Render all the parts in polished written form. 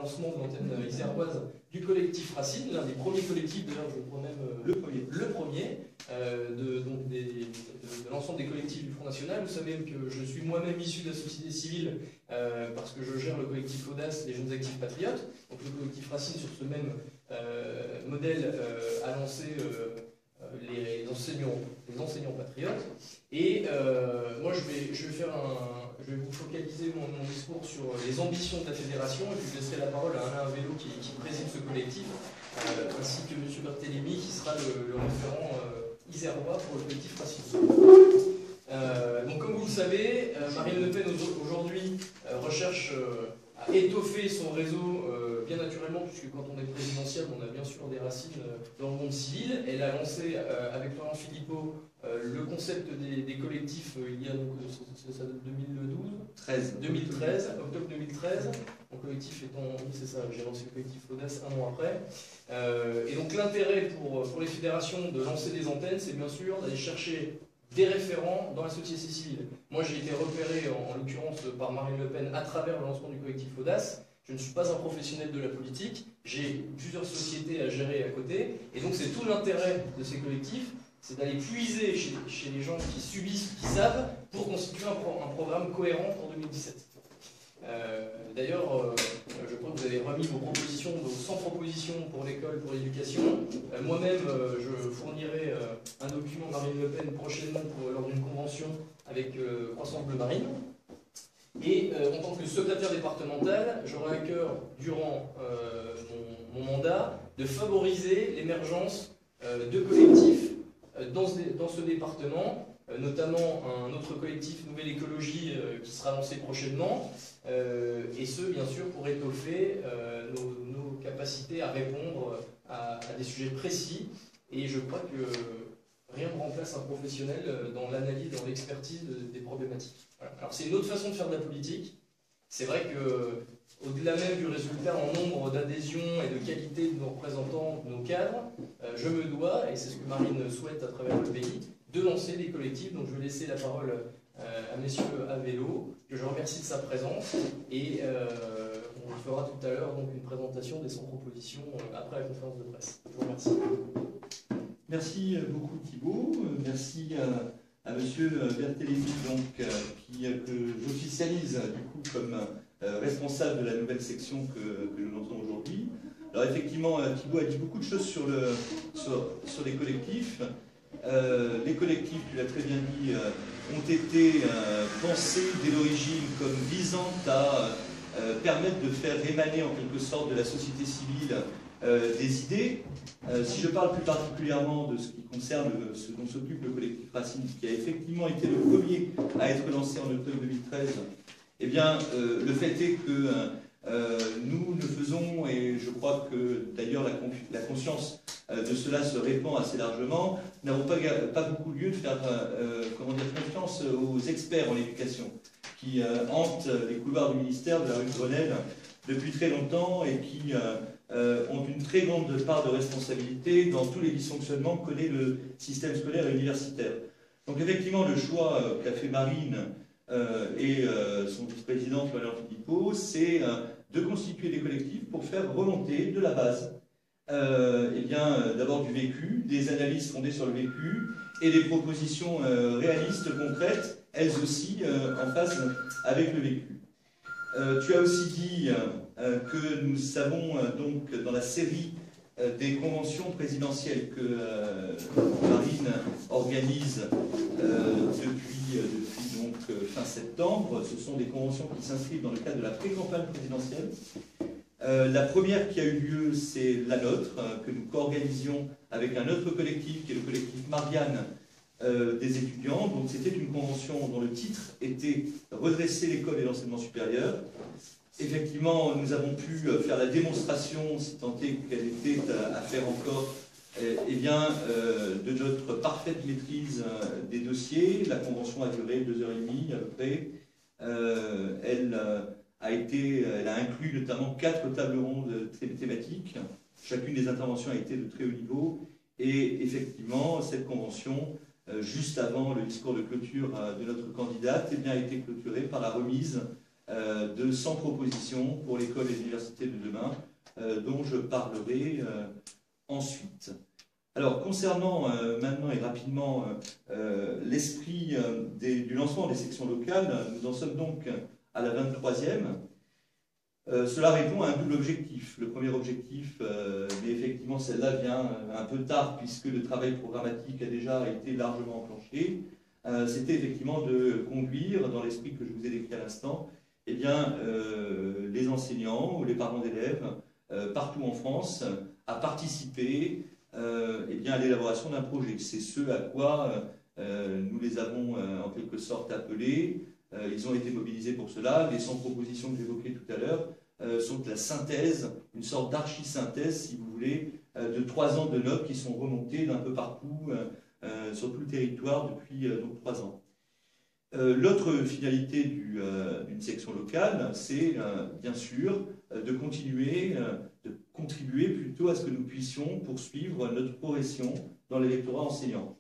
lancement de l'antenne iséroise du collectif Racine, l'un des premiers collectifs, d'ailleurs je crois même le premier de l'ensemble des collectifs du Front National. Vous savez que je suis moi-même issu de la société civile parce que je gère le collectif Audace des jeunes actifs patriotes. Donc le collectif Racine, sur ce même modèle, a lancé les enseignants patriotes. Et moi je vais vous focaliser mon discours sur les ambitions de la fédération, et puis je laisserai la parole à Alain Vélo qui préside ce collectif, ainsi que M. Barthélémy qui sera le référent isérois pour le collectif Racine. Donc comme vous le savez, Marine Le Pen aujourd'hui recherche à étoffer son réseau bien naturellement, puisque quand on est présidentiel, on a bien sûr des racines dans le monde civil. Elle a lancé avec Florent Philippot le concept des collectifs il y a, ça date de 2013, octobre 2013. Mon collectif étant, oui c'est ça, j'ai lancé le collectif Audace un an après. Et donc l'intérêt pour les fédérations de lancer des antennes, c'est bien sûr d'aller chercher des référents dans la société civile. Moi j'ai été repéré en l'occurrence par Marine Le Pen à travers le lancement du collectif Audace. Je ne suis pas un professionnel de la politique, j'ai plusieurs sociétés à gérer à côté, et donc c'est tout l'intérêt de ces collectifs, c'est d'aller puiser chez les gens qui subissent, qui savent, pour constituer un programme cohérent pour 2017. D'ailleurs, je crois que vous avez remis vos 100 propositions pour l'école, pour l'éducation. Moi-même, je fournirai un document Marine Le Pen prochainement lors d'une convention avec Croissance Bleu Marine. Et en tant que secrétaire départemental, j'aurai à cœur, durant mon mandat, de favoriser l'émergence de collectifs dans ce département, notamment un autre collectif Nouvelle Écologie qui sera lancé prochainement, et ce, bien sûr, pour étoffer nos capacités à répondre à des sujets précis. Et je crois que rien ne remplace un professionnel dans l'analyse, dans l'expertise des problématiques. Voilà. Alors c'est une autre façon de faire de la politique. C'est vrai qu'au-delà même du résultat en nombre d'adhésions et de qualité de nos représentants, de nos cadres, je me dois, et c'est ce que Marine souhaite à travers le pays, de lancer des collectifs. Donc je vais laisser la parole à messieurs Avello, que je remercie de sa présence, et on fera tout à l'heure donc une présentation des 100 propositions après la conférence de presse. Je vous remercie. Merci beaucoup Thibault, merci à monsieur Barthélémy que j'officialise du coup comme responsable de la nouvelle section que nous lançons aujourd'hui. Alors effectivement, Thibault a dit beaucoup de choses sur les collectifs. Les collectifs, tu l'as très bien dit, ont été pensés dès l'origine comme visant à permettre de faire émaner en quelque sorte de la société civile des idées. Si je parle plus particulièrement de ce qui concerne ce dont s'occupe le collectif Racine, qui a effectivement été le premier à être lancé en octobre 2013, eh bien, le fait est que nous le faisons, et je crois que d'ailleurs la conscience de cela se répand assez largement, n'avons pas beaucoup lieu de faire confiance aux experts en éducation, qui hantent les couloirs du ministère de la rue de Grenelle depuis très longtemps et qui ont une très grande part de responsabilité dans tous les dysfonctionnements que connaît le système scolaire et universitaire. Donc effectivement, le choix qu'a fait Marine et son vice-président Florent Philippot, c'est de constituer des collectifs pour faire remonter de la base d'abord du vécu, des analyses fondées sur le vécu et des propositions réalistes, concrètes, elles aussi en phase avec le vécu. Tu as aussi dit que nous savons donc dans la série des conventions présidentielles que Marine organise depuis donc, fin septembre. Ce sont des conventions qui s'inscrivent dans le cadre de la pré-campagne présidentielle. La première qui a eu lieu, c'est la nôtre, que nous co-organisions avec un autre collectif, qui est le collectif Marianne des étudiants. Donc c'était une convention dont le titre était « Redresser l'école et l'enseignement supérieur ». Effectivement, nous avons pu faire la démonstration, si tant est qu'elle était à faire encore, de notre parfaite maîtrise des dossiers. La convention a duré 2h30 à peu près. Elle a inclus notamment 4 tables rondes thématiques. Chacune des interventions a été de très haut niveau. Et effectivement, cette convention, juste avant le discours de clôture de notre candidate, a été clôturée par la remise de 100 propositions pour l'école et l'université de demain, dont je parlerai ensuite. Alors, concernant maintenant et rapidement l'esprit du lancement des sections locales, nous en sommes donc à la 23e. Cela répond à un double objectif. Le premier objectif, mais effectivement celle-là vient un peu tard puisque le travail programmatique a déjà été largement enclenché, c'était effectivement de conduire, dans l'esprit que je vous ai décrit à l'instant, eh bien, les enseignants ou les parents d'élèves partout en France à participer eh bien, à l'élaboration d'un projet. C'est ce à quoi nous les avons en quelque sorte appelés. Ils ont été mobilisés pour cela. Les 100 propositions que j'évoquais tout à l'heure sont la synthèse, une sorte d'archi-synthèse, si vous voulez, de 3 ans de notes qui sont remontées d'un peu partout sur tout le territoire depuis donc 3 ans. L'autre finalité d'une section locale, c'est bien sûr de continuer, de contribuer plutôt à ce que nous puissions poursuivre notre progression dans l'électorat enseignant.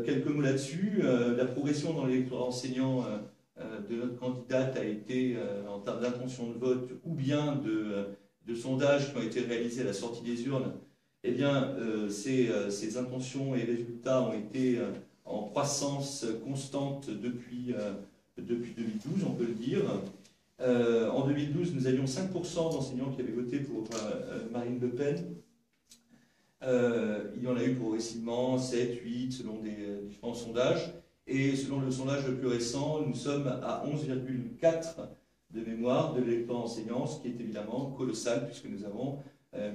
Quelques mots là-dessus. La progression dans l'électorat enseignant de notre candidate a été, en termes d'intention de vote ou bien de sondages qui ont été réalisés à la sortie des urnes, eh bien, ces intentions et résultats ont été en croissance constante depuis 2012, on peut le dire. En 2012, nous avions 5% d'enseignants qui avaient voté pour Marine Le Pen. Il y en a eu progressivement 7, 8, selon des différents sondages. Et selon le sondage le plus récent, nous sommes à 11,4 de mémoire de l'électorat enseignant, ce qui est évidemment colossal puisque nous avons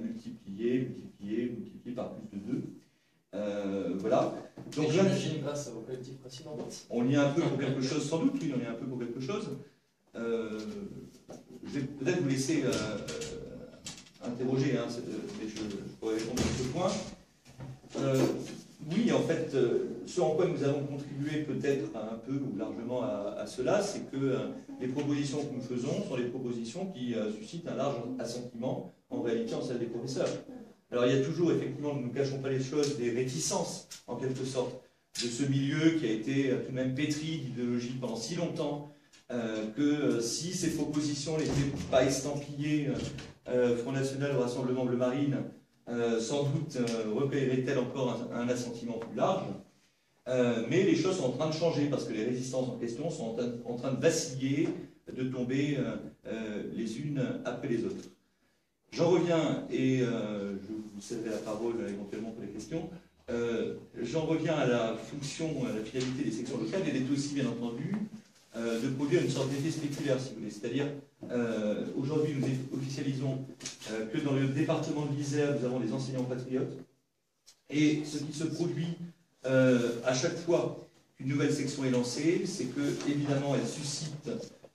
multiplié par plus de 2. Voilà. Donc j'imagine grâce au collectif Racine en partie. On y est un peu pour quelque chose, sans doute, oui, on y est un peu pour quelque chose. Je vais peut-être vous laisser interroger, hein, mais je pourrais répondre à ce point. Oui, en fait, ce en quoi nous avons contribué peut-être un peu ou largement à cela, c'est que les propositions que nous faisons sont des propositions qui suscitent un large assentiment en réalité en salle des professeurs. Alors il y a toujours, effectivement, nous ne cachons pas les choses, des réticences, en quelque sorte, de ce milieu qui a été tout de même pétri d'idéologie pendant si longtemps, que si ces propositions n'étaient pas estampillées Front National ou Rassemblement Bleu Marine, sans doute recueillerait-elle encore un assentiment plus large. Mais les choses sont en train de changer parce que les résistances en question sont en train de vaciller, de tomber les unes après les autres. J'en reviens, et je vous céderai la parole éventuellement pour les questions. J'en reviens à la fonction, à la finalité des sections locales. Elle est aussi, bien entendu, de produire une sorte d'effet spéculaire, si vous voulez. C'est-à-dire, aujourd'hui, nous officialisons que dans le département de l'Isère, nous avons des enseignants patriotes. Et ce qui se produit à chaque fois qu'une nouvelle section est lancée, c'est que, évidemment,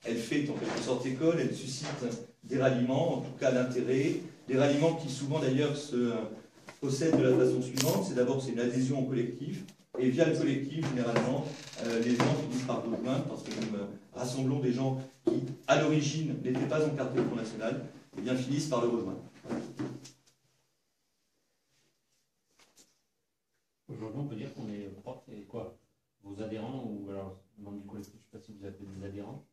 elle fait en quelque sorte école, elle suscite des ralliements, en tout cas l'intérêt, des ralliements qui souvent d'ailleurs se procèdent de la façon suivante, c'est une adhésion au collectif, et via le collectif, généralement, les gens finissent par nous rejoindre parce que nous rassemblons des gens qui, à l'origine, n'étaient pas encartés au Front National, et bien finissent par le rejoindre. Aujourd'hui, on peut dire qu'on est propre et quoi? Vos adhérents, ou alors, membres du collectif, je ne sais pas si vous appelez des adhérents.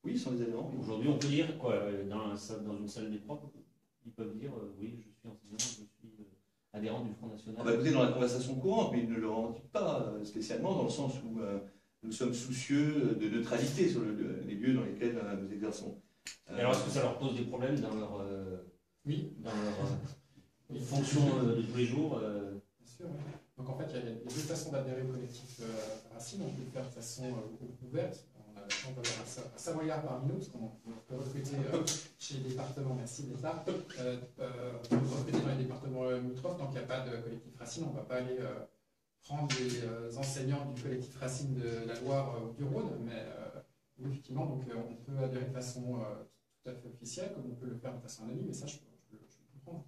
Oui, ce sont des adhérents. Aujourd'hui, on peut dire quoi? Dans une salle des profs, ils peuvent dire oui, je suis enseignant, je suis adhérent du Front National. On va écouter dans la conversation courante, mais ils ne le revendiquent pas spécialement, dans le sens où nous sommes soucieux de neutralité sur les lieux dans lesquels nous exerçons. Et alors, est-ce que ça leur pose des problèmes dans leur, oui. Dans leur fonction de tous les jours Bien sûr, oui. Donc en fait, il y a deux façons d'adhérer au collectif Racine. On peut le faire de façon ouverte. On a la chance d'avoir un Savoyard parmi nous, parce qu'on peut recruter chez les départements, merci d'être là. On peut recruter dans les départements limitrophes, donc il n'y a pas de collectif Racine. On ne va pas aller prendre les enseignants du collectif Racine de la Loire ou du Rhône, mais effectivement, donc, on peut adhérer de façon tout à fait officielle, comme on peut le faire de façon anonyme, et ça, je peux comprendre.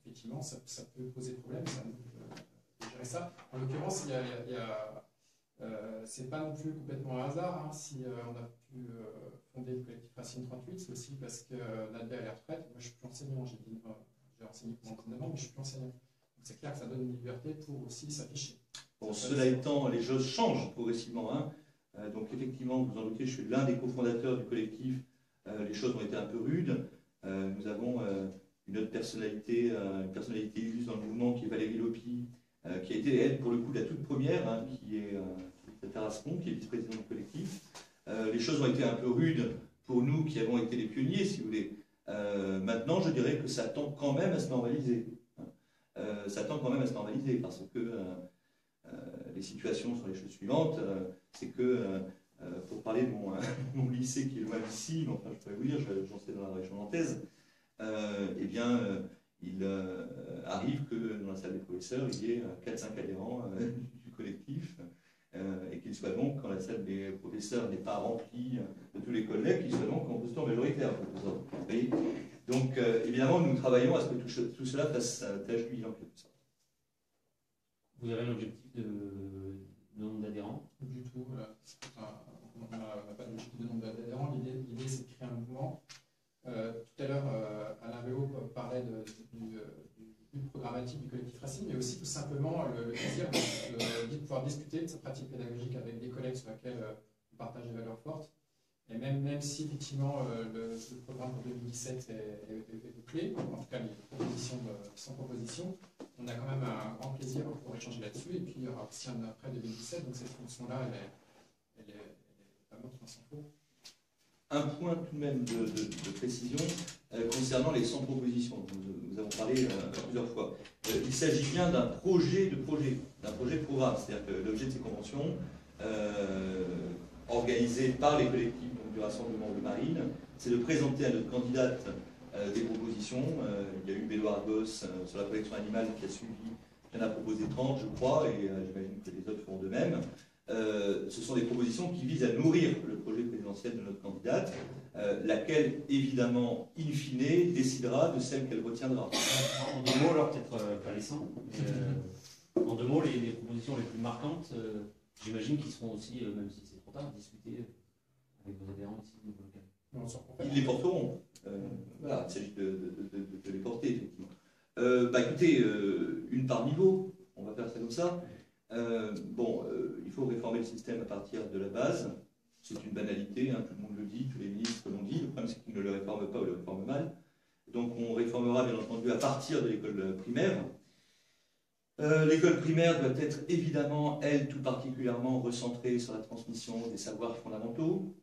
Effectivement, ça peut poser problème, ça peut gérer ça. En l'occurrence, c'est pas non plus complètement un hasard hein, si on a pu fonder le collectif Racine 38, c'est aussi parce que Nadia est à la retraite. Moi, je suis plus enseignant, j'ai enseigné pendant 39 ans, mais je suis plus enseignant. Donc, c'est clair que ça donne une liberté pour aussi s'afficher. Bon, cela étant, les choses changent progressivement. Hein. Donc effectivement, vous en doutez, je suis l'un des cofondateurs du collectif. Les choses ont été un peu rudes. Nous avons une autre personnalité, une personnalité illustre dans le mouvement qui est Valérie Lopi, qui a été, elle, pour le coup, la toute première, hein, qui est Tarascon, qui est vice-président du collectif. Les choses ont été un peu rudes pour nous qui avons été les pionniers, si vous voulez. Maintenant, je dirais que ça tend quand même à se normaliser. Ça tend quand même à se normaliser parce que les situations sont les choses suivantes. C'est que, pour parler de mon lycée qui est loin d'ici, mais enfin je pourrais vous dire, j'en sais dans la région nantaise, eh bien, il arrive que dans la salle des professeurs, il y ait 4-5 adhérents du collectif, et qu'il soit donc, quand la salle des professeurs n'est pas remplie de tous les collègues, qu'il soit donc en position majoritaire. Vous voyez. Donc, évidemment, nous travaillons à ce que tout cela fasse tâche d'huile en quelque sorte. Vous avez un objectif de nombre d'adhérents? Du tout. On n'a pas d'objectif de nombre d'adhérents. L'idée, c'est de créer un mouvement. Tout à l'heure, Alain Véo parlait du but programmatique du collectif Racine, mais aussi tout simplement le plaisir de pouvoir discuter de sa pratique pédagogique avec des collègues sur lesquels on partage des valeurs fortes. Et même si effectivement le programme pour 2017 est clé, en tout cas les propositions sans proposition, on a quand même un grand plaisir pour échanger là-dessus. Et puis il y aura aussi un après 2017, donc cette fonction-là, elle est vraiment sans faux. Un point tout de même de précision concernant les 100 propositions dont nous avons parlé plusieurs fois. Il s'agit bien d'un projet programme, c'est-à-dire que l'objet de ces conventions, organisées par les collectifs du Rassemblement de Marine, c'est de présenter à notre candidate des propositions. Il y a eu Béloir Gosse sur la collection animale qui a suivi, qui en a proposé 30, je crois, et j'imagine que les autres feront de même. Ce sont des propositions qui visent à nourrir le projet présidentiel de notre candidate, laquelle, évidemment, in fine, décidera de celle qu'elle retiendra. En deux mots, alors peut-être pas les 100, en deux mots, les propositions les plus marquantes, j'imagine qu'ils seront aussi, même si c'est trop tard, discutées avec vos adhérents ici au niveau local. Ils les porteront. Voilà, il s'agit de les porter, effectivement. Écoutez, une par niveau, on va faire ça comme ça. Il faut réformer le système à partir de la base. C'est une banalité, hein, tout le monde le dit, tous les ministres l'ont dit. Le problème, c'est qu'ils ne le réforment pas ou le réforment mal. Donc, on réformera, bien entendu, à partir de l'école primaire. L'école primaire doit être évidemment, elle, tout particulièrement recentrée sur la transmission des savoirs fondamentaux,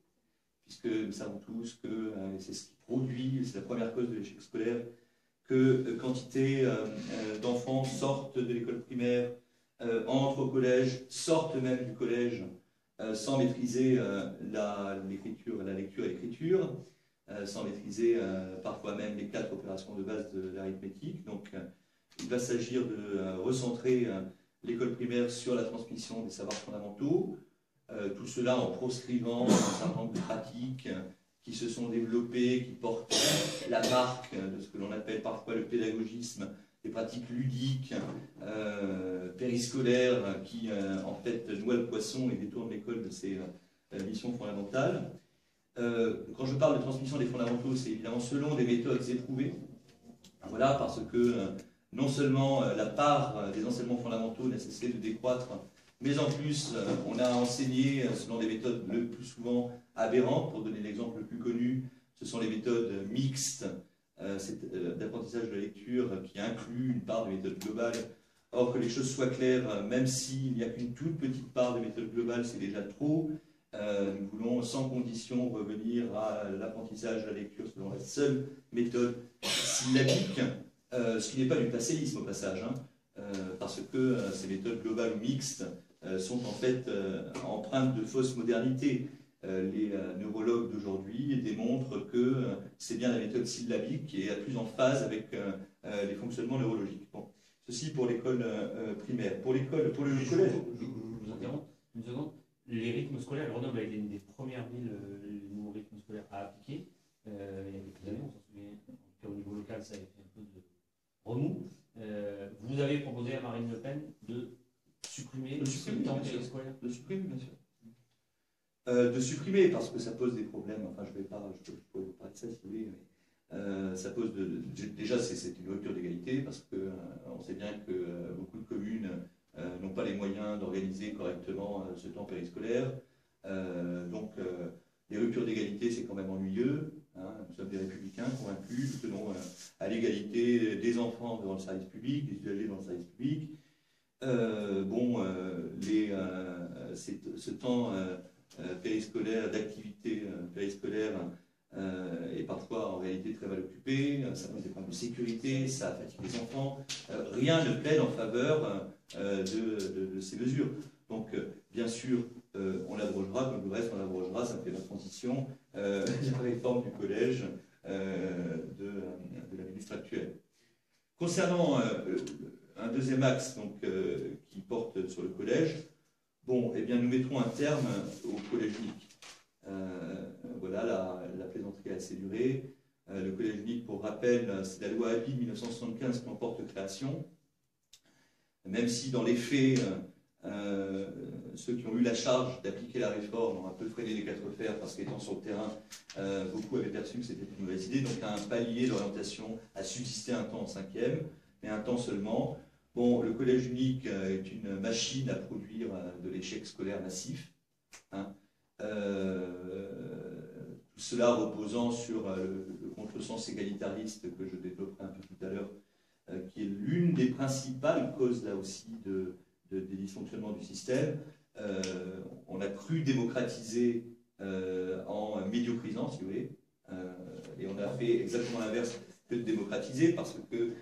puisque nous savons tous que c'est ce qui produit, c'est la première cause de l'échec scolaire, que quantité d'enfants sortent de l'école primaire, entrent au collège, sortent même du collège sans maîtriser la lecture et l'écriture, sans maîtriser parfois même les 4 opérations de base de l'arithmétique. Donc il va s'agir de recentrer l'école primaire sur la transmission des savoirs fondamentaux, tout cela en proscrivant un certain nombre de pratiques qui se sont développées, qui portent la marque de ce que l'on appelle parfois le pédagogisme, des pratiques ludiques, périscolaires, qui en fait noient le poisson et détournent l'école de ses missions fondamentales. Quand je parle de transmission des fondamentaux, c'est évidemment selon des méthodes éprouvées. Voilà, parce que non seulement la part des enseignements fondamentaux n'a cessé de décroître, mais en plus, on a enseigné selon des méthodes le plus souvent aberrantes. Pour donner l'exemple le plus connu, ce sont les méthodes mixtes, d'apprentissage de la lecture qui inclut une part de méthode globale. Or, que les choses soient claires, même s'il n'y a qu'une toute petite part de méthode globale, c'est déjà trop. Nous voulons sans condition revenir à l'apprentissage de la lecture selon la seule méthode syllabique, ce qui n'est pas du passéisme au passage, hein, parce que ces méthodes globales ou mixtes sont en fait empreintes de fausse modernité. Les neurologues d'aujourd'hui démontrent que c'est bien la méthode syllabique qui est la plus en phase avec les fonctionnements neurologiques. Bon. Ceci pour l'école primaire. Pour le collège. Je vous interromps une seconde. Les rythmes scolaires, Grenoble a été une des premières villes, les nouveaux rythmes scolaires à appliquer. Il y a quelques années, on s'en souvient, en tout cas au niveau local, ça a fait un peu de remous. Vous avez proposé à Marine Le Pen de supprimer ce temps périscolaire. De supprimer, bien sûr. De supprimer, parce que ça pose des problèmes. Enfin, je pourrais vous parler de ça si vous voulez, mais ça pose déjà, c'est une rupture d'égalité, parce qu'on sait bien que beaucoup de communes n'ont pas les moyens d'organiser correctement ce temps périscolaire. Donc, les ruptures d'égalité, c'est quand même ennuyeux. Hein. Nous sommes des républicains convaincus, nous tenons à l'égalité des enfants dans le service public, des usagers dans le service public. Ce temps périscolaire, d'activité périscolaire est parfois en réalité très mal occupé, ça pose des problèmes de sécurité, ça fatigue les enfants. Rien ne plaide en faveur de ces mesures. Donc, bien sûr, on l'abrogera, comme le reste, on l'abrogera, ça fait la transition, la réforme du collège de la ministre actuelle. Concernant un deuxième axe donc, qui porte sur le collège, bon, eh bien, nous mettrons un terme au collège unique. Voilà, la plaisanterie a assez duré. Le collège unique, pour rappel, c'est la loi Habib 1975 qui en porte création. Même si dans les faits, ceux qui ont eu la charge d'appliquer la réforme ont un peu freiné les quatre fers parce qu'étant sur le terrain, beaucoup avaient perçu que c'était une mauvaise idée. Donc un palier d'orientation a subsisté un temps en 5e, mais un temps seulement. Bon, le collège unique est une machine à produire de l'échec scolaire massif. Hein. Tout cela reposant sur le contresens égalitariste que je développerai un peu tout à l'heure, qui est l'une des principales causes là aussi des dysfonctionnements du système. On a cru démocratiser en médiocrisant, si vous voulez, et on a fait exactement l'inverse que de démocratiser, parce que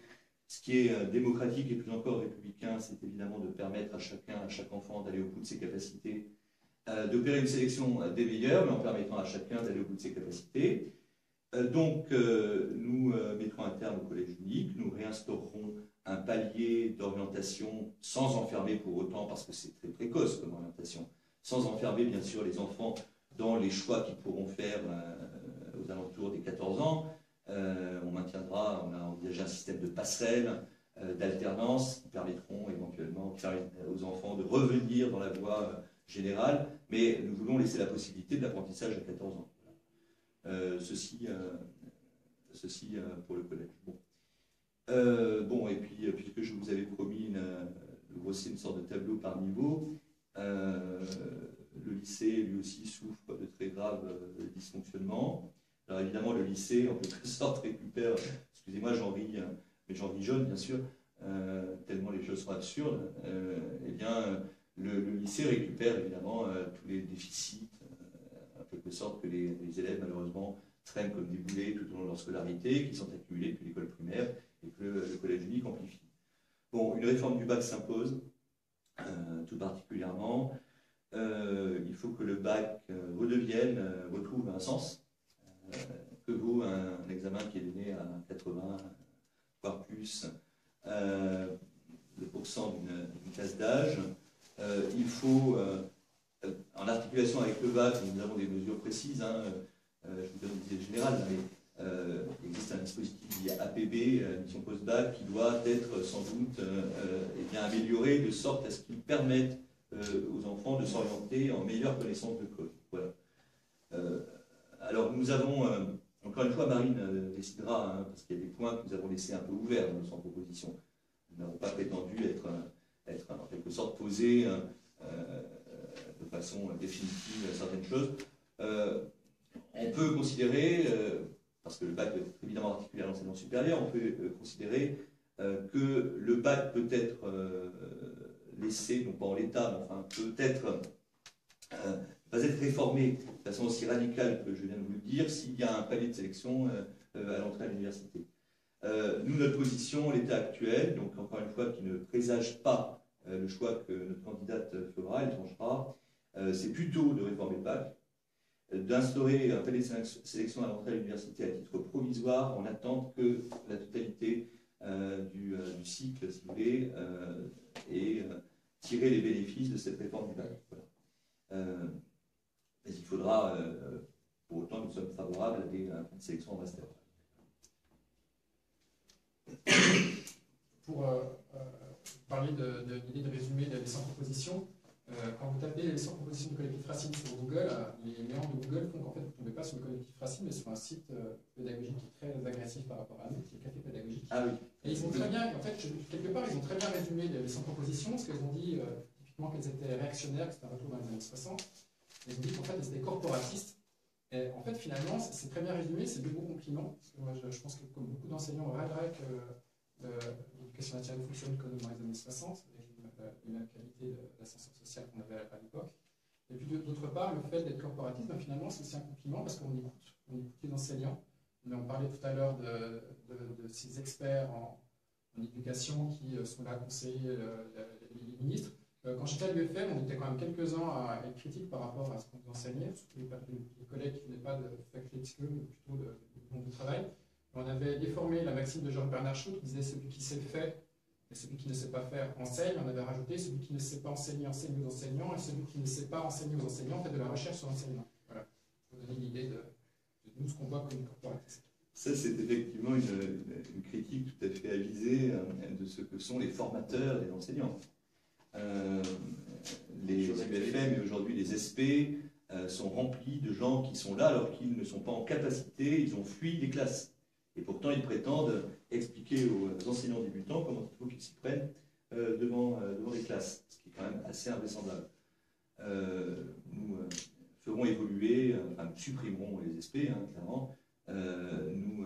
ce qui est démocratique et plus encore républicain, c'est évidemment de permettre à chaque enfant d'aller au bout de ses capacités, d'opérer une sélection des meilleurs, mais en permettant à chacun d'aller au bout de ses capacités. Donc, nous mettrons un terme au collège unique, nous réinstaurerons un palier d'orientation sans enfermer pour autant, parce que c'est très précoce comme orientation, sans enfermer bien sûr les enfants dans les choix qu'ils pourront faire aux alentours des 14 ans. On a envisagé un système de passerelles, d'alternance qui permettront éventuellement aux enfants de revenir dans la voie générale, mais nous voulons laisser la possibilité de l'apprentissage à 14 ans. Ceci pour le collège. Bon, et puis, puisque je vous avais promis de brosser une sorte de tableau par niveau, le lycée, lui aussi, souffre de très graves dysfonctionnements. Alors évidemment, le lycée, en quelque sorte, récupère, excusez-moi, j'en ris, mais j'en ris jaune, bien sûr, tellement les choses sont absurdes, eh bien, le lycée récupère évidemment tous les déficits, en quelque sorte, que les élèves, malheureusement, traînent comme des boulets tout au long de leur scolarité, qui sont accumulés depuis l'école primaire, et que le collège unique amplifie. Bon, une réforme du bac s'impose, tout particulièrement. Il faut que le bac retrouve un sens. Que vaut un examen qui est donné à 80, voire plus, de pourcent d'une classe d'âge. Il faut, en articulation avec le bac, nous avons des mesures précises, hein, je vous donne une idée générale, mais il existe un dispositif lié APB, mission post-bac, qui doit être sans doute bien amélioré de sorte à ce qu'il permette aux enfants de s'orienter en meilleure connaissance de code. Voilà. Alors nous avons, encore une fois, Marine décidera, hein, parce qu'il y a des points que nous avons laissés un peu ouverts dans notre proposition. Nous n'avons pas prétendu être en quelque sorte posé de façon définitive certaines choses. On peut considérer, parce que le bac peut être évidemment articulé à l'enseignement supérieur, on peut considérer que le bac peut être laissé, non pas en l'état, mais enfin peut-être pas être réformé de façon aussi radicale que je viens de vous le dire s'il y a un palier de sélection à l'entrée à l'université. Nous, notre position, l'état actuel, donc encore une fois qui ne présage pas le choix que notre candidate fera, elle tranchera, c'est plutôt de réformer le bac, d'instaurer un palier de sélection à l'entrée à l'université à titre provisoire en attente que la totalité du cycle, si vous voulez, et tirer les bénéfices de cette réforme du bac. Voilà. Mais il faudra, pour autant, nous sommes favorables à des sélections en master. Pour parler de l'idée de résumer les 100 propositions, quand vous tapez les 100 propositions du collectif Racine sur Google, les méandres de Google font qu'en fait vous ne tombez pas sur le collectif Racine, mais sur un site pédagogique qui est très agressif par rapport à nous, qui est le Café Pédagogique. Ah oui. Et ils ont très bien, en fait, quelque part, ils ont très bien résumé les 100 propositions, parce qu'elles ont dit typiquement qu'elles étaient réactionnaires, que c'était un retour dans les années 60, Ils ont dit qu'en fait, ils étaient corporatistes. Et en fait, finalement, c'est très bien résumé, c'est 2 beaux compliments. Parce que moi, je pense que comme beaucoup d'enseignants rêveraient que l'éducation naturelle fonctionne comme dans les années 60, avec les mêmes qualités d'ascenseur social qu'on avait à l'époque. Et puis d'autre part, le fait d'être corporatiste, ben, finalement, c'est aussi un compliment parce qu'on écoute les enseignants. On parlait tout à l'heure de ces experts en éducation qui sont là à conseiller les ministres. Quand j'étais à l'UFM, on était quand même quelques-uns à être critiques par rapport à ce qu'on enseignait, surtout les collègues qui venaient pas de faculté psycho, mais plutôt du monde du travail. On avait déformé la maxime de Georges-Bernard Shaw qui disait celui qui sait le fait et celui qui ne sait pas faire enseigne. On avait rajouté celui qui ne sait pas enseigner enseigne aux enseignants et celui qui ne sait pas enseigner aux enseignants fait de la recherche sur l'enseignement. Voilà, pour vous donner l'idée de nous ce qu'on voit comme corporatiste. Ça, c'est effectivement une critique tout à fait avisée de ce que sont les formateurs des enseignants. Les UFM et aujourd'hui les SP sont remplis de gens qui sont là alors qu'ils ne sont pas en capacité, ils ont fui les classes. Et pourtant, ils prétendent expliquer aux enseignants débutants comment il faut qu'ils s'y prennent devant les classes, ce qui est quand même assez invraisemblable. Nous ferons évoluer, enfin nous supprimerons les SP, hein, clairement. Nous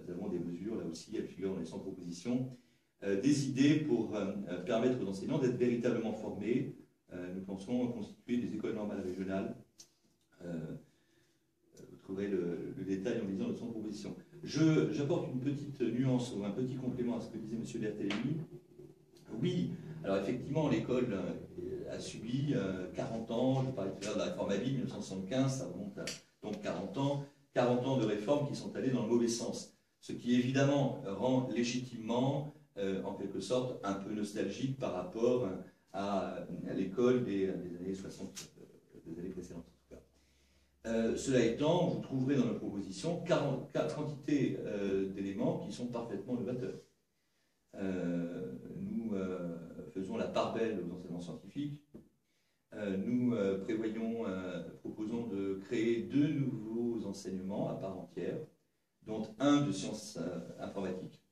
avons des mesures, là aussi, elles figurent dans les 100 propositions, des idées pour permettre aux enseignants d'être véritablement formés. Nous pensons constituer des écoles normales régionales. Vous trouverez le détail en lisant notre 100 propositions. J'apporte une petite nuance ou un petit complément à ce que disait M. Berthelemy. Oui, alors effectivement, l'école a subi 40 ans, je parlais tout à l'heure de la réforme à vie, 1975, ça remonte à donc 40 ans de réformes qui sont allées dans le mauvais sens. Ce qui évidemment rend légitimement, en quelque sorte, un peu nostalgique par rapport à l'école des années 60, des années précédentes en tout cas. Cela étant, vous trouverez dans nos propositions quantité d'éléments qui sont parfaitement novateurs. Nous faisons la part belle aux enseignements scientifiques. Nous proposons de créer 2 nouveaux enseignements à part entière, dont un de sciences informatiques.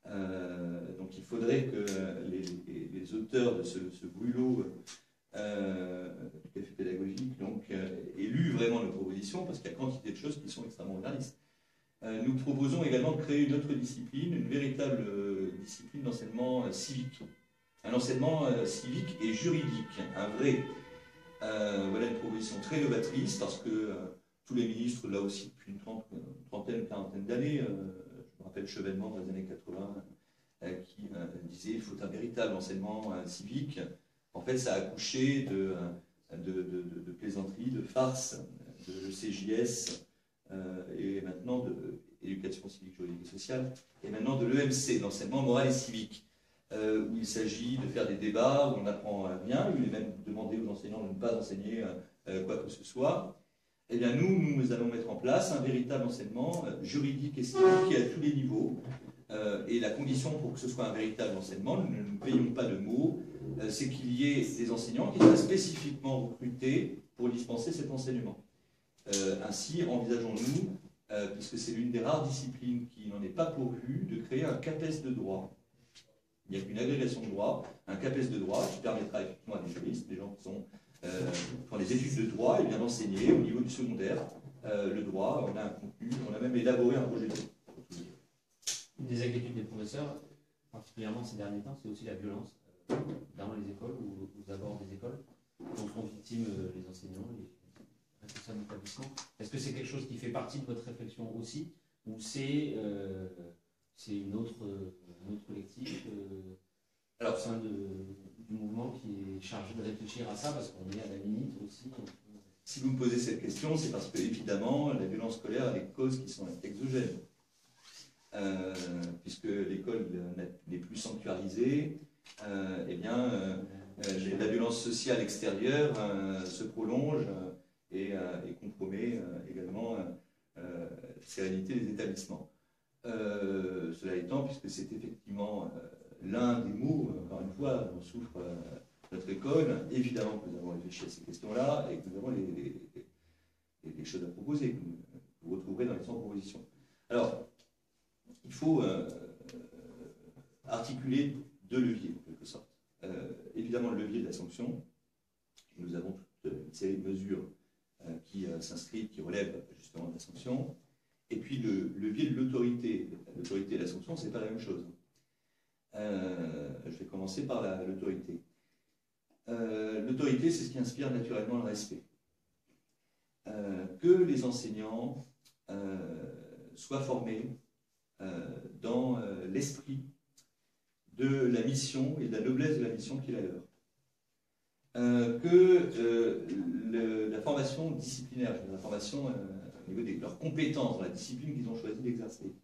Donc il faudrait que les auteurs de ce brûlot du café pédagogique aient lu vraiment nos propositions, parce qu'il y a quantité de choses qui sont extrêmement réalistes. Nous proposons également de créer une autre discipline, une véritable discipline d'enseignement civique. Un enseignement civique et juridique, un vrai. Voilà une proposition très novatrice parce que tous les ministres, là aussi depuis une trentaine, quarantaine d'années, je me rappelle Chevènement dans les années 80, qui disait qu'il faut un véritable enseignement civique. En fait, ça a accouché de plaisanteries, de farces, de CJS, et maintenant de l'éducation civique, juridique et sociale, et maintenant de l'EMC, l'enseignement moral et civique. Où il s'agit de faire des débats, où on n'apprend rien, où il est même demandé aux enseignants de ne pas enseigner quoi que ce soit. Eh bien nous allons mettre en place un véritable enseignement juridique et civique à tous les niveaux. Et la condition pour que ce soit un véritable enseignement, nous ne payons pas de mots, c'est qu'il y ait des enseignants qui soient spécifiquement recrutés pour dispenser cet enseignement. Ainsi, envisageons-nous, puisque c'est l'une des rares disciplines qui n'en est pas pourvue, de créer un CAPES de droit. Il n'y a qu'une agrégation de droit, un CAPES de droit qui permettra effectivement à des juristes, des gens qui font des études de droit, et bien d'enseigner au niveau du secondaire le droit. On a un contenu, on a même élaboré un projet de loi. Une des inquiétudes des professeurs, particulièrement ces derniers temps, c'est aussi la violence dans les écoles ou aux abords des écoles, dont sont victimes les enseignants, les responsables d'établissement. Est-ce que c'est quelque chose qui fait partie de votre réflexion aussi, ou c'est une autre collectif au sein du mouvement qui est chargé de réfléchir à ça, parce qu'on est à la limite aussi. Si vous me posez cette question, c'est parce que, évidemment, la violence scolaire a des causes qui sont exogènes. Puisque l'école n'est plus sanctuarisée, la violence sociale extérieure se prolonge et compromet également la sérénité des établissements. Cela étant, puisque c'est effectivement l'un des maux, encore une fois, dont souffre notre école, évidemment que nous avons réfléchi à ces questions-là et que nous avons des choses à proposer, que vous retrouverez dans les 100 propositions. Alors, il faut articuler 2 leviers, en quelque sorte. Évidemment, le levier de la sanction. Nous avons toute une série de mesures qui s'inscrivent, qui relèvent justement de la sanction. Et puis le levier de l'autorité. L'autorité et la sanction, ce n'est pas la même chose. Je vais commencer par l'autorité. L'autorité, c'est ce qui inspire naturellement le respect. Que les enseignants soient formés dans l'esprit de la mission et de la noblesse de la mission qui est la leur. La formation disciplinaire, la formation au niveau de leurs compétences dans la discipline qu'ils ont choisi d'exercer,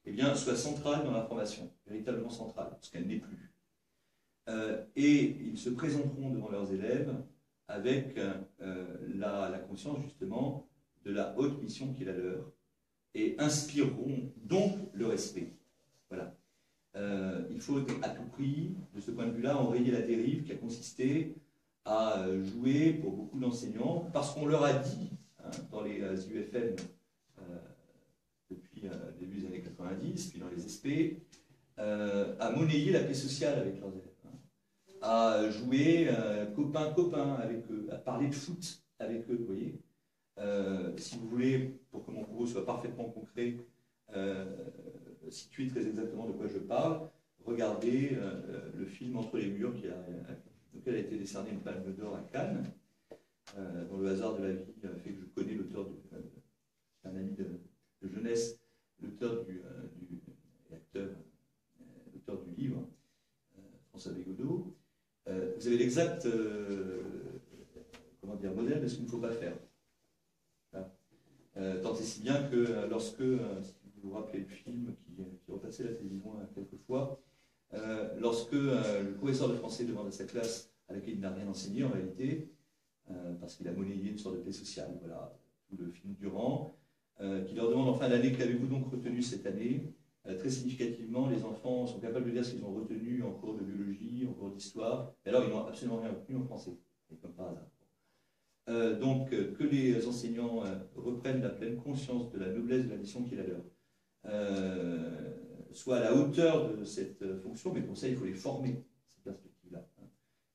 eh bien, soit centrale dans la formation, véritablement centrale, parce qu'elle n'est plus. Et ils se présenteront devant leurs élèves avec la conscience justement de la haute mission qui est la leur, et inspireront donc le respect. Voilà. Il faut à tout prix, de ce point de vue-là, enrayer la dérive qui a consisté à jouer pour beaucoup d'enseignants, parce qu'on leur a dit, hein, dans les UFM depuis le début des années 90, puis dans les SP, à monnayer la paix sociale avec leurs élèves, hein, à jouer copain-copain avec eux, à parler de foot avec eux, vous voyez. Si vous voulez, pour que mon propos soit parfaitement concret, situer très exactement de quoi je parle, regardez le film Entre les murs, auquel a été décerné une palme d'or à Cannes, dont le hasard de la vie fait que je connais l'auteur, un ami de jeunesse, l'auteur l'auteur du livre, François Bégodeau. Vous avez l'exact modèle de ce qu'il ne faut pas faire. Tant et si bien que lorsque, si vous vous rappelez le film qui repassait à la télévision quelquefois, lorsque le professeur de français demande à sa classe, à laquelle il n'a rien enseigné en réalité, parce qu'il a monnayé une sorte de paix sociale, voilà, tout le film durant, qui leur demande en fin d'année, qu'avez-vous donc retenu cette année? Très significativement, les enfants sont capables de dire ce qu'ils ont retenu en cours de biologie, en cours d'histoire, et alors ils n'ont absolument rien retenu en français, comme par hasard. Donc, que les enseignants reprennent la pleine conscience de la noblesse de la mission qui est la leur, soit à la hauteur de cette fonction, mais pour ça, il faut les former, ces perspectives-là. Hein.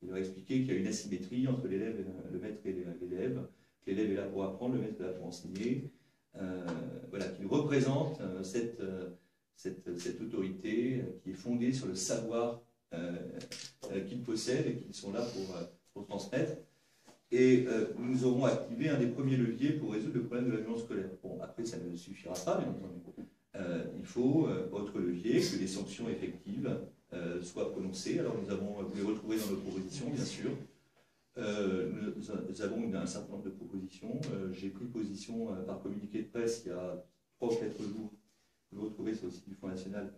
Il leur expliquer qu'il y a une asymétrie entre l'élève, le maître et l'élève, que l'élève est là pour apprendre, le maître est là pour enseigner, voilà, qu'ils représentent cette autorité qui est fondée sur le savoir qu'ils possèdent et qu'ils sont là pour transmettre. Et nous aurons activé un des premiers leviers pour résoudre le problème de la violence scolaire. Bon, après, ça ne suffira pas, bien entendu. Il faut, autre levier, que des sanctions effectives soient prononcées. Alors, vous les retrouvez dans nos propositions, bien sûr. Nous avons un certain nombre de propositions. J'ai pris position par communiqué de presse il y a 3 ou 4 jours. Vous le retrouvez sur le site du Front National.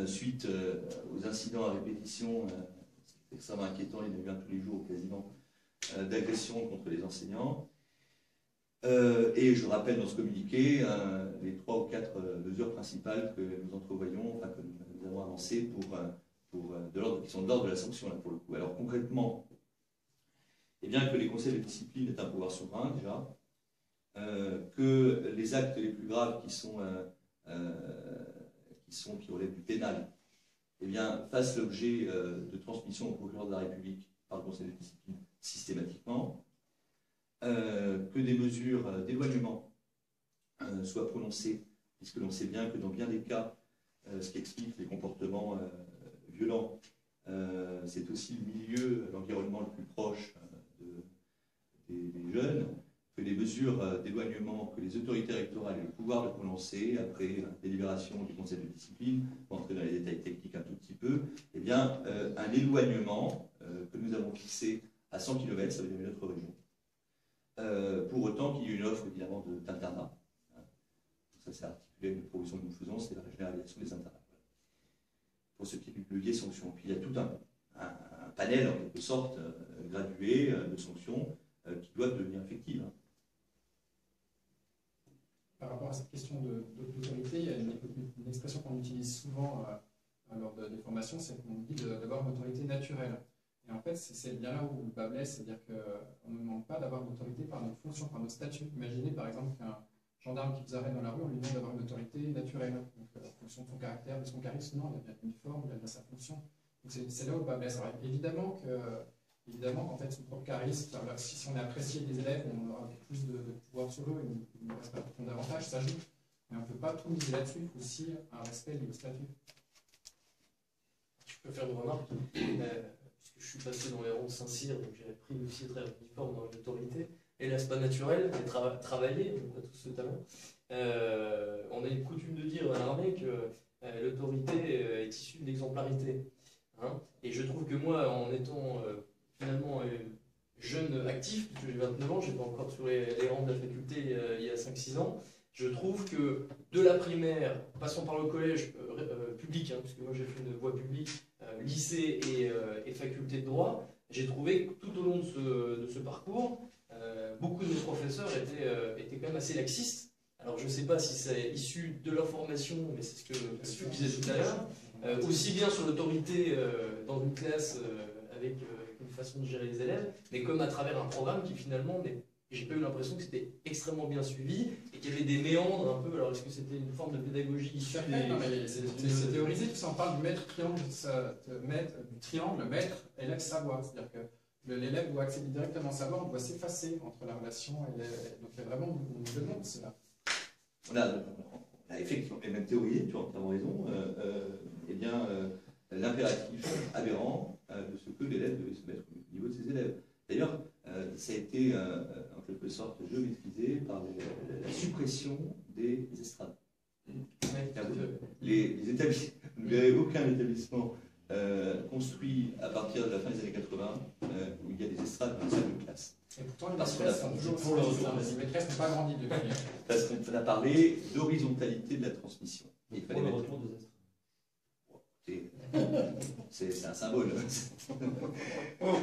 Suite aux incidents à répétition, c'est extrêmement inquiétant, il y en a eu un tous les jours quasiment, d'agression contre les enseignants. Et je rappelle dans ce communiqué les 3 ou 4 mesures principales que nous entrevoyons, enfin que nous avons avancées qui sont de l'ordre de la sanction, là, pour le coup. Alors concrètement, eh bien que les conseils de discipline est un pouvoir souverain déjà, que les actes les plus graves qui relèvent du pénal, eh bien, fassent l'objet de transmission au procureur de la République par le conseil de discipline systématiquement, que des mesures d'éloignement soient prononcées, puisque l'on sait bien que dans bien des cas, ce qui explique les comportements violents, c'est aussi le milieu, l'environnement le plus proche des jeunes, que les mesures d'éloignement que les autorités rectorales aient le pouvoir de prononcer après délibération du conseil de discipline, pour entrer dans les détails techniques un tout petit peu, eh bien, un éloignement que nous avons fixé à 100 km, ça veut dire une autre région. Pour autant qu'il y ait une offre évidemment d'internat. Ça c'est articulé avec une proposition que nous faisons, c'est la généralisation des internats. Pour ce qui est du levier sanction. Puis il y a tout un panel en quelque sorte gradué de sanctions qui doivent devenir effectives. Par rapport à cette question d'autorité, il y a une expression qu'on utilise souvent lors des formations, c'est qu'on dit d'avoir une autorité naturelle. Et en fait, c'est bien là où le bas blesse, c'est-à-dire qu'on ne demande pas d'avoir une autorité par notre fonction, par notre statut. Imaginez par exemple qu'un gendarme qui vous arrête dans la rue, on lui demande d'avoir une autorité naturelle. Donc, en fonction de son caractère, de son charisme, non, il a bien une forme, il a bien sa fonction. Donc c'est là où le bas blesse. Alors, évidemment qu'il évidemment, qu'en fait, son propre charisme, si on est apprécié des élèves, on aura plus de pouvoir sur eux, ils nous respecteront davantage, ça joue. Mais on ne peut pas tout miser là-dessus, il faut aussi un respect lié au statut. Je peux faire une remarque, puisque je suis passé dans les rangs de Saint-Cyr, donc j'ai appris aussi très fort dans l'autorité. Et là, c'est pas naturel, mais travailler, on n'a pas tous ce talent. On a une coutume de dire à l'armée que l'autorité est issue de l'exemplarité. Hein, et je trouve que moi, en étant finalement jeune actif, puisque j'ai 29 ans, je n'étais pas encore sur les rangs de la faculté il y a 5-6 ans, je trouve que de la primaire, passant par le collège public, hein, puisque moi j'ai fait une voie publique, lycée et faculté de droit, j'ai trouvé que tout au long de ce parcours, beaucoup de mes professeurs étaient quand même assez laxistes. Alors je ne sais pas si c'est issu de leur formation, mais c'est ce que je disais tout à l'heure, aussi bien sur l'autorité dans une classe avec une façon de gérer les élèves, mais comme à travers un programme qui finalement, j'ai pas eu l'impression que c'était extrêmement bien suivi et qu'il y avait des méandres un peu. Alors est-ce que c'était une forme de pédagogie issue c'est théorisé, tu en parles du maître triangle, du triangle maître élève savoir, c'est-à-dire que l'élève doit accéder directement au savoir, on doit s'effacer entre la relation et donc il y a vraiment une demande cela. On a effectivement, et même théorisé, tu as entièrement raison, l'impératif aberrant de ce que l'élève devait se mettre au niveau de ses élèves. D'ailleurs, ça a été en quelque sorte géométrisé par la suppression des estrades. Les établissements, vous ne verrez aucun établissement construit à partir de la fin des années 80 où il y a des estrades dans la salle de classe. Et pourtant, les maîtresses sont toujours les maîtresses n'ont pas grandi depuis. Parce qu'on a parlé d'horizontalité de la transmission. Il fallait mettre... C'est un symbole. Enfin,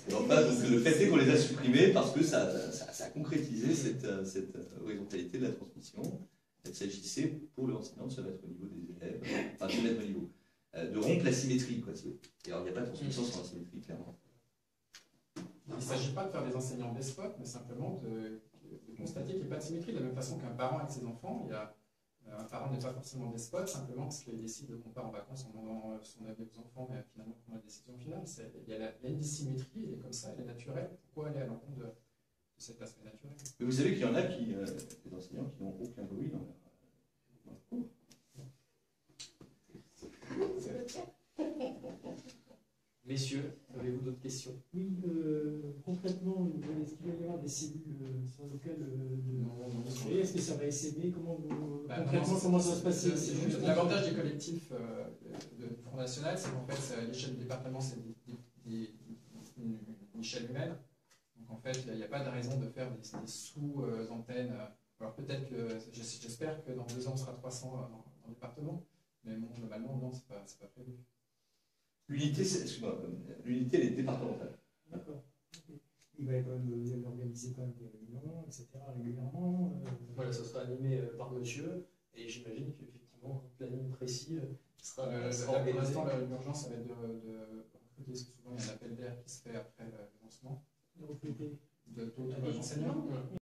donc, le fait est qu'on les a supprimés parce que ça a concrétisé cette horizontalité de la transmission. Il s'agissait pour l'enseignant de se mettre au niveau des élèves, enfin de se mettre au niveau, de rompre la symétrie. Quoi. Et alors il n'y a pas de transmission sans la symétrie, clairement. Il ne s'agit pas de faire des enseignants despotes, mais simplement de constater qu'il n'y a pas de symétrie. De la même façon qu'un parent avec ses enfants, un parent n'est pas forcément despote, simplement parce qu'il décide qu'on part en vacances en demandant son avis aux enfants, mais finalement prend la décision finale. Il y a une dissymétrie, elle est comme ça, elle est naturelle. Pourquoi aller à l'encontre de cet aspect naturel? Mais vous savez qu'il y en a des enseignants qui n'ont aucun bruit dans leur cours. Messieurs, avez-vous d'autres questions? Oui, concrètement, est-ce qu'il va y avoir des cellules sur lesquelles est-ce que ça va s'aimer? Concrètement, comment ça va se passer? L'avantage des collectifs du Front National, c'est qu'en fait, à l'échelle du département, c'est une échelle humaine. Donc en fait, il n'y a pas de raison de faire des sous-antennes. Alors peut-être que, j'espère que dans 2 ans, on sera 300 dans le département. Mais bon, globalement, non, c'est pas prévu. L'unité, elle est départementale. D'accord. Il va quand même organiser quand même des réunions, etc. régulièrement. Voilà, ça sera animé par monsieur, et j'imagine qu'effectivement, un planning précis sera organisé. Pour l'instant, l'urgence, ça va être de recruter, parce que souvent, il y a un appel d'air qui se fait après le lancement. De recruter d'autres enseignants.